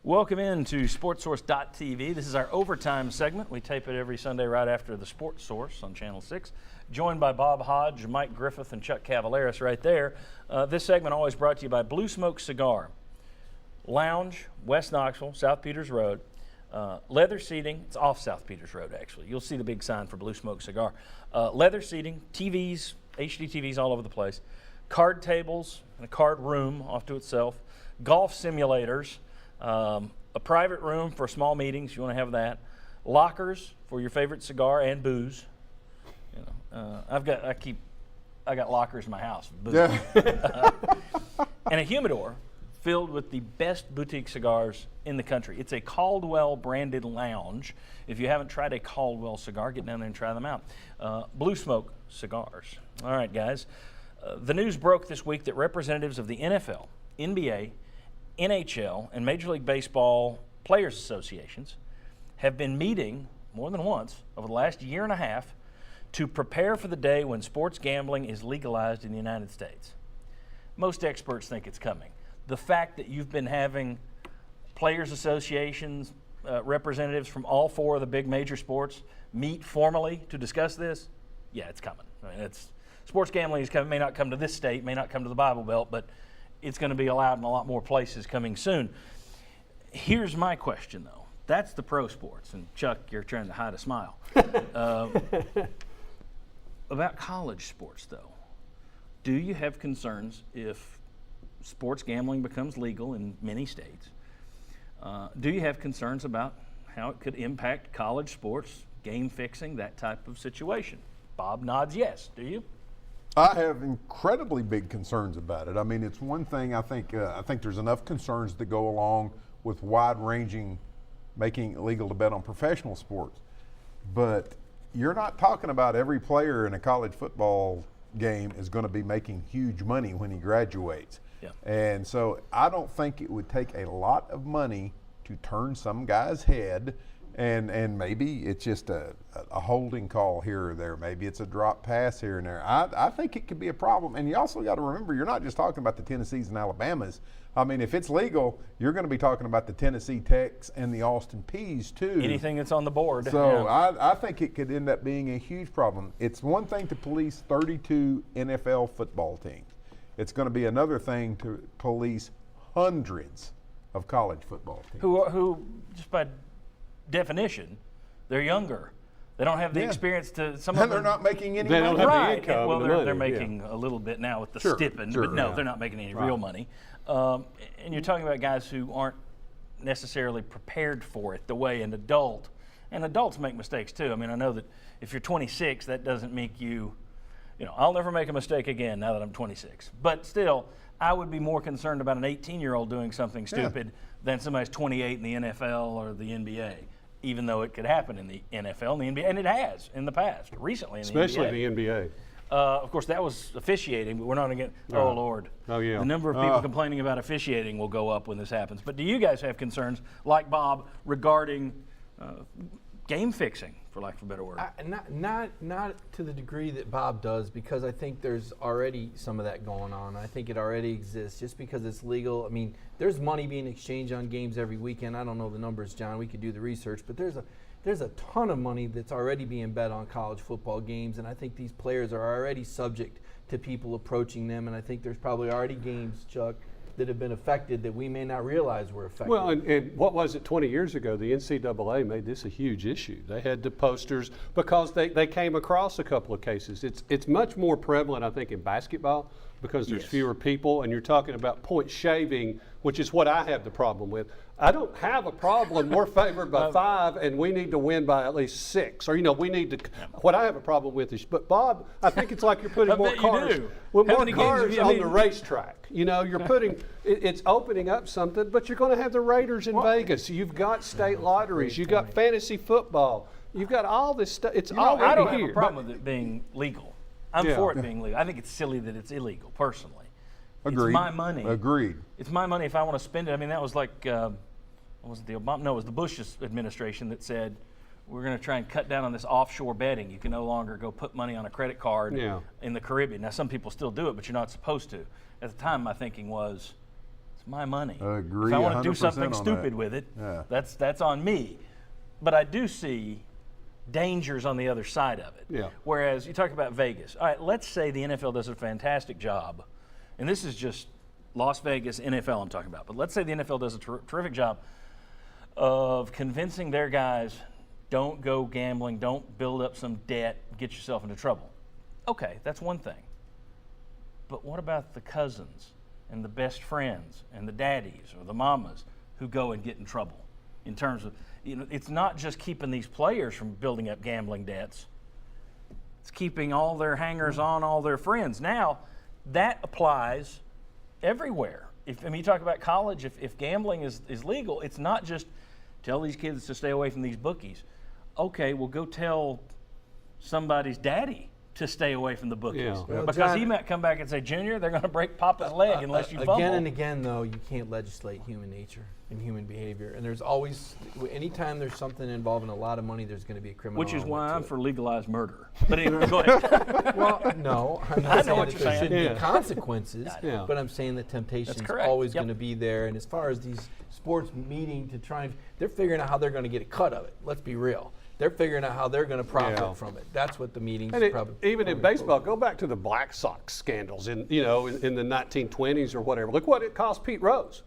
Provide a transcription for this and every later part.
Welcome into SportsSource.tv. This is our overtime segment. We tape it every Sunday right after the Sports Source on Channel 6. Joined by Bob Hodge, Mike Griffith, and Chuck Cavaleris right there. This segment always brought to you by Blue Smoke Cigar Lounge, West Knoxville, South Peters Road. Leather seating. It's off South Peters Road, actually. You'll see the big sign for Blue Smoke Cigar. Leather seating, TVs, HD TVs all over the place. Card tables and a card room off to itself. Golf simulators. A private room for small meetings, you want to have that. Lockers for your favorite cigar and booze. You know, I got lockers in my house. Booze. And a humidor filled with the best boutique cigars in the country. It's a Caldwell branded lounge. If you haven't tried a Caldwell cigar, get down there and try them out. Blue Smoke Cigars. All right, guys. The news broke this week that representatives of the NFL, NBA, NHL, and Major League Baseball Players Associations have been meeting more than once over the last year and a half to prepare for the day when sports gambling is legalized in the United States. Most experts think it's coming. The fact that you've been having Players Associations representatives from all four of the big major sports meet formally to discuss this, yeah, it's coming. I mean, sports gambling is coming, may not come to this state, may not come to the Bible Belt, but it's going to be allowed in a lot more places coming soon. Here's my question, though. That's the pro sports. And, Chuck, you're trying to hide a smile. About college sports, though, do you have concerns if sports gambling becomes legal in many states? Do you have concerns about how it could impact college sports, game fixing, that type of situation? Bob nods yes. Do you? I have incredibly big concerns about it. I mean, it's one thing I think there's enough concerns that go along with wide-ranging, making it legal to bet on professional sports. But you're not talking about every player in a college football game is going to be making huge money when he graduates. Yeah. And so I don't think it would take a lot of money to turn some guy's head. And maybe it's just a holding call here or there. Maybe it's a drop pass here and there. I think it could be a problem. And you also got to remember, you're not just talking about the Tennessees and Alabamas. I mean, if it's legal, you're going to be talking about the Tennessee Techs and the Austin Peays too. Anything that's on the board. So yeah. I think it could end up being a huge problem. It's one thing to police 32 NFL football teams. It's going to be another thing to police hundreds of college football teams. Who just by definition, they're younger. They don't have the experience to some and of them. they're not making any They money. don't have Right. the income. Well, and the they're money, making a little bit now with the Sure, stipend, sure, but no, yeah. they're not making any real money. And you're talking about guys who aren't necessarily prepared for it the way an adult, and adults make mistakes too. I mean, I know that if you're 26, that doesn't make you, I'll never make a mistake again now that I'm 26. But still, I would be more concerned about an 18-year-old doing something stupid than somebody's 28 in the NFL or the NBA. Even though it could happen in the NFL and the NBA, and it has in the past, recently in the NBA. Especially the NBA. Of course, that was officiating, but we're not against, oh, Lord. Oh, yeah. The number of people complaining about officiating will go up when this happens. But do you guys have concerns, like Bob, regarding game fixing, for lack of a better word? Not to the degree that Bob does, because I think there's already some of that going on. I think it already exists just because it's legal. I mean, there's money being exchanged on games every weekend. I don't know the numbers, John. We could do the research, but there's a ton of money that's already being bet on college football games, and I think these players are already subject to people approaching them, and I think there's probably already games, Chuck, that have been affected that we may not realize were affected. Well, and what was it 20 years ago? The NCAA made this a huge issue. They had the posters because they came across a couple of cases. It's much more prevalent, I think, in basketball because there's fewer people, and you're talking about point shaving, which is what I have the problem with. I don't have a problem. We're favored by 5, and we need to win by at least 6. Or, we need to. What I have a problem with is, but Bob, I think it's like you're putting more cars, with more cars on the racetrack. You're putting. It's opening up something, but you're going to have the Raiders in Vegas. You've got state lotteries. You've got fantasy football. You've got all this stuff. It's already here. I don't have a problem with it being legal. I'm for it being legal. I think it's silly that it's illegal, personally. Agreed. It's my money. Agreed. It's my money if I want to spend it. I mean, that was like, what was it, the Obama? No, it was the Bush administration that said, we're going to try and cut down on this offshore betting. You can no longer go put money on a credit card in the Caribbean. Now, some people still do it, but you're not supposed to. At the time, my thinking was, it's It's my money. Agree if I want to do 100% something on that. stupid with it, Yeah. that's on me. But I do see dangers on the other side of it. Yeah. Whereas you talk about Vegas. All right, let's say the NFL does a fantastic job, and this is just Las Vegas NFL I'm talking about, but let's say the NFL does a terrific job of convincing their guys, don't go gambling, don't build up some debt, get yourself into trouble. Okay, that's one thing. But what about the cousins and the best friends and the daddies or the mamas who go and get in trouble? In terms of, it's not just keeping these players from building up gambling debts. It's keeping all their hangers on, all their friends. Now, that applies everywhere. You talk about college, if gambling is legal, it's not just tell these kids to stay away from these bookies. Okay, well, go tell somebody's daddy to stay away from the bookies. Yeah. Well, Because John- he might come back and say, Junior, they're going to break Papa's leg unless you fumble. Again and again, though, you can't legislate human nature and human behavior. And there's always, anytime there's something involving a lot of money, there's going to be a criminal Which is element why to I'm it. for legalized murder. But anyway, go ahead. Well, no, I'm not I know saying what that you're there saying. shouldn't Yeah. be consequences, Yeah. but I'm saying the temptation is correct. always Yep. going to be there. And as far as these sports meeting to try and, they're figuring out how they're going to get a cut of it. Let's be real. They're figuring out how they're going to profit Yeah. from it. That's what the meetings And probably. even in baseball, go back to the Black Sox scandals in the 1920s or whatever. Look what it cost Pete Rose.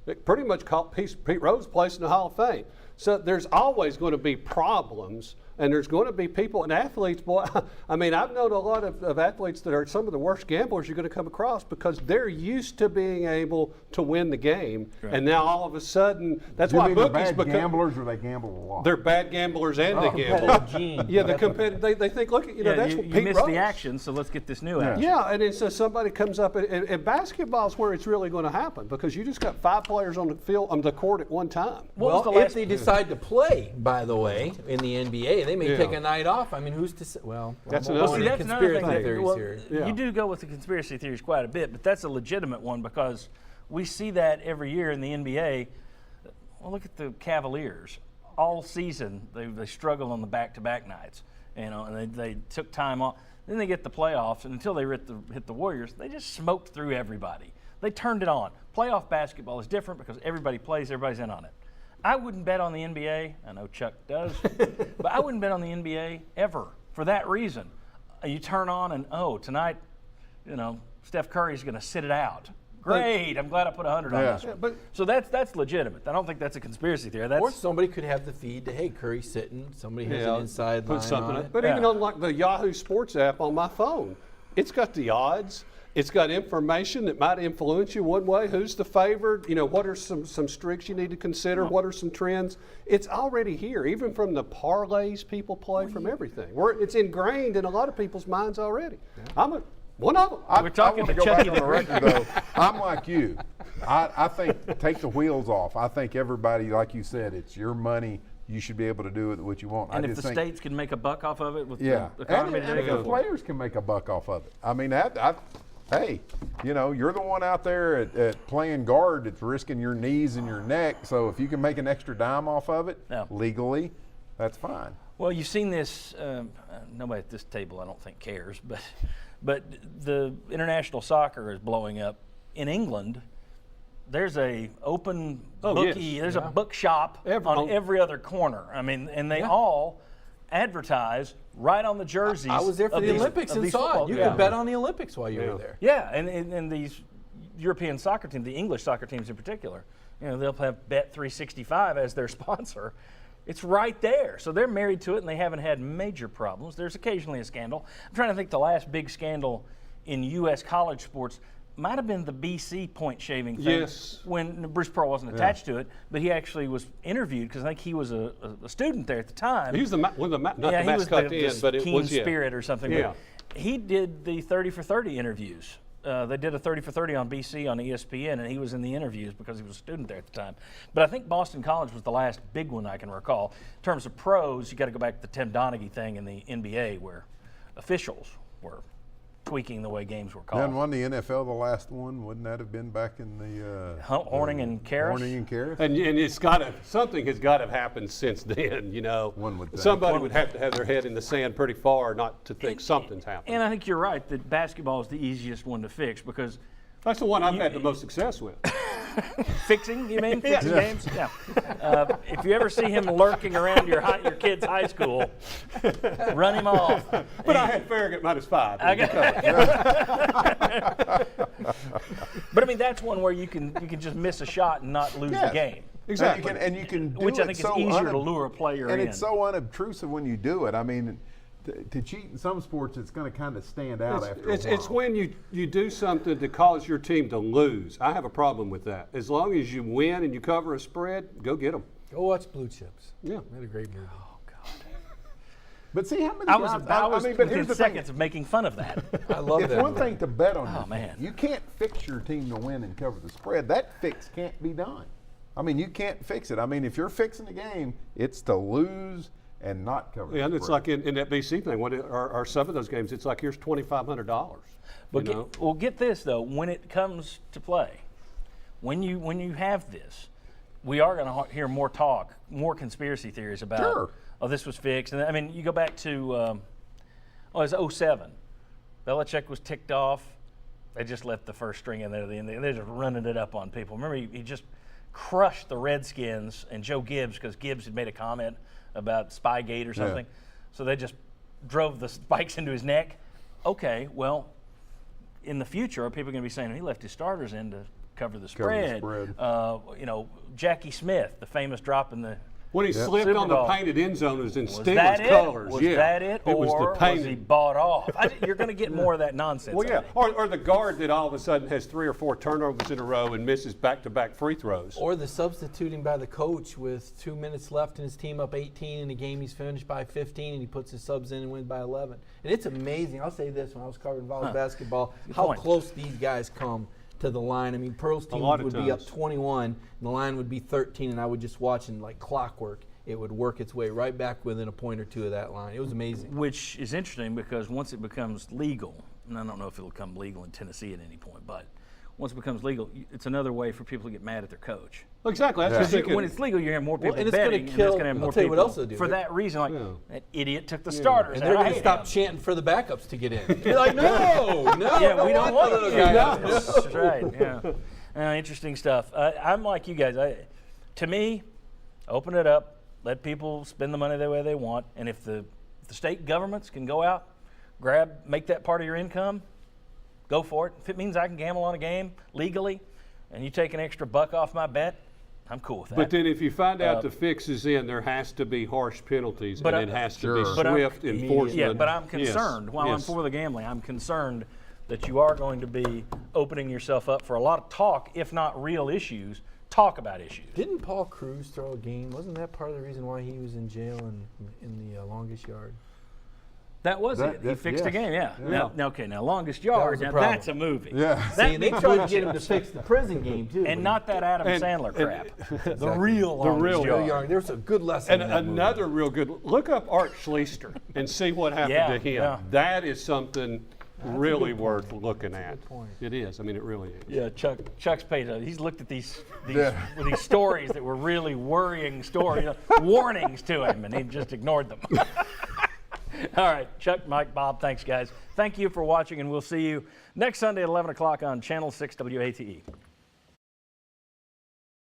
It pretty much cost Pete Rose place in the Hall of Fame. So there's always going to be problems, and there's going to be people and athletes. Boy, I mean, I've known a lot of athletes that are some of the worst gamblers you're going to come across because they're used to being able to win the game, and now all of a sudden, that's You why mean they're bookies bad become. gamblers or they gamble a lot? They're bad gamblers and they gamble. competitive gene. Yeah, the competitive. They think, look, that's you what Pete missed Rose. the action, so let's get this new action. Yeah, and then so somebody comes up, and basketball's where it's really going to happen because you just got 5 players on the field, on the court at one time. What was Well, the if last- they decide to play, by the way, in the NBA, they may Yeah. take a night off. I mean, who's to say? Well, That's I'm another- going See, into that's another conspiracy thing. theories Well, here. Yeah. You do go with the conspiracy theories quite a bit, but that's a legitimate one because we see that every year in the NBA. Well, look at the Cavaliers. All season, they struggle on the back-to-back nights, and they took time off. Then they get the playoffs, and until they hit the Warriors, they just smoked through everybody. They turned it on. Playoff basketball is different because everybody plays, everybody's in on it. I wouldn't bet on the NBA. I know Chuck does, but I wouldn't bet on the NBA ever for that reason. You turn on and, tonight, Steph Curry's going to sit it out. Great. I'm glad I put 100 on Yeah. this one. but- So that's legitimate. I don't think that's a conspiracy theory. Or That's somebody could have the feed to, hey, Curry's sitting. Somebody has an inside put line something on up. it. But even Yeah. on like the Yahoo Sports app on my phone, it's got the odds. It's got information that might influence you one way. Who's the favored? What are some streaks you need to consider? What are some trends? It's already here, even from the parlays people play, from everything. It's ingrained in a lot of people's minds already. I'm one of them. We're talking I to wanna go back Chucky on the the record though. I'm like you. I think take the wheels off. I think everybody, like you said, it's your money. You should be able to do with what you want. and I if just the think, states can make a buck off of it with yeah, the economy and today, if go the for it. players can make a buck off of it. I mean, hey, you're the one out there at playing guard that's risking your knees and your neck. So if you can make an extra dime off of it Yeah. legally, that's fine. Well, you've seen this. Nobody at this table, I don't think, cares, but the international soccer is blowing up in England. There's a open bookie. yes. There's a bookshop Every- on every other corner. I mean, and they all advertise right on the jerseys. I was there for of the these- Olympics of and these saw football it. You games. could bet on the Olympics while you Yeah. were there. Yeah, and these European soccer teams, the English soccer teams in particular, they'll have Bet365 as their sponsor. It's right there. So they're married to it, and they haven't had major problems. There's occasionally a scandal. I'm trying to think the last big scandal in U.S. college sports might have been the BC point shaving thing. Yes. When Bruce Pearl wasn't attached to it, but he actually was interviewed because I think he was a student there at the time. He was not the he was mascot the in, but it Keen was Spirit or something. Yeah. But he did the 30 for 30 interviews. They did a 30 for 30 on BC on ESPN, and he was in the interviews because he was a student there at the time. But I think Boston College was the last big one I can recall. In terms of pros, you got to go back to the Tim Donaghy thing in the NBA where officials were tweaking the way games were called. Then won the NFL the last one. Wouldn't that have been back in the Horning and Karras? Horning and Karras? And something has got to have happened since then, One would think. Somebody would have to have their head in the sand pretty far not to think something's happened. And I think you're right that basketball is the easiest one to fix because That's the one I've had the most success with. Fixing, you mean? Fixing games? Yeah. If you ever see him lurking around your kid's high school, run him off. But I had Farragut -5. But I mean, that's one where you can just miss a shot and not lose the game. Exactly. And you can do Which I it think so is easier to lure a player and in. it's so unobtrusive when you do it. I mean, to cheat in some sports, it's going to kind of stand out after a while. It's when you do something to cause your team to lose. I have a problem with that. As long as you win and you cover a spread, go get them. Go watch Blue Chips. Yeah. They had a great movie. But see how many I was guys, but here's within the seconds thing. of making fun of that. I love It's that one movie. thing to bet on your man. team. You can't fix your team to win and cover the spread. That fix can't be done. I mean, you can't fix it. I mean, if you're fixing the game, it's to lose and not cover the And it's spread. like in that BC thing, or some of those games, it's like, here's $2,500. But you know? get this though, when it comes to play, when you have this, we are going to hear more talk, more conspiracy theories about, Sure. oh, this was fixed. And I mean, you go back to, it was 07. Belichick was ticked off. They just left the first string in there at the end. They're just running it up on people. Remember, he just crushed the Redskins and Joe Gibbs because Gibbs had made a comment about Spygate or something. So they just drove the spikes into his neck. Okay, well, in the future, are people going to be saying he left his starters in to cover the spread? You know, Jackie Smith, the famous drop in the When he slipped Super on the Bowl. painted end zone, it was in was Steelers that it? colors. Was yeah. that it? It was or the painted. was he bought off? You're going to get more of that nonsense. Well, I yeah, think. or the guard that all of a sudden has 3 or 4 turnovers in a row and misses back-to-back free throws. Or the substituting by the coach with 2 minutes left and his team up 18 in a game he's finished by 15 and he puts his subs in and wins by 11. And it's amazing. I'll say this, when I was covering college basketball, how point. close these guys come to the line. I mean, Pearl's team lot of would be up times. 21 and the line would be 13 and I would just watch and like clockwork. It would work its way right back within a point or two of that line. It was amazing. Which is interesting because once it becomes legal, and I don't know if it'll become legal in Tennessee at any point, but once it becomes legal, it's another way for people to get mad at their coach. Exactly. That's just thinking. When it's legal, you have more people and it's gonna betting, and kill- that's going to have I'll more tell you people what else it'll do. for that reason. Like, Yeah. that idiot took the starters. And they're I going to hate stop him. chanting for the backups to get in. You're like, no, Yeah, we don't want the to. little guy. That's right. Yeah. Interesting stuff. I'm like you guys. To me, open it up. Let people spend the money the way they want. And if the state governments can go out, make that part of your income, go for it. If it means I can gamble on a game legally, and you take an extra $1 off my bet, I'm cool with that. But then if you find out the fix is in, there has to be harsh penalties, But and it has to be Sure. But I'm- swift enforcement. Yeah, but I'm Yes, concerned. While I'm yes. for the gambling, I'm concerned that you are going to be opening yourself up for a lot of talk, if not real issues. Talk about issues. Didn't Paul Cruz throw a game? Wasn't that part of the reason why he was in jail in the longest yard? That was That- it. He that- fixed the yes. game. Yeah. Yeah. Now longest yard. was a Now problem. that's a movie. Yeah. See, and they beat tried Blue to get him to Chips. fix the prison game too. And not that Adam And- Sandler crap. The Exactly. real longest real- yard. Young. There's a good lesson. And in that movie. another real good, look up Art Schleister and see what happened Yeah, to him. yeah. That is something really good worth point. looking That's a at. good point. It is. I mean, it really is. Yeah, Chuck's paid. He's looked at these Yeah. these stories that were really worrying stories, warnings to him, and he just ignored them. All right, Chuck, Mike, Bob, thanks, guys. Thank you for watching, and we'll see you next Sunday at 11 o'clock on Channel 6 WATE.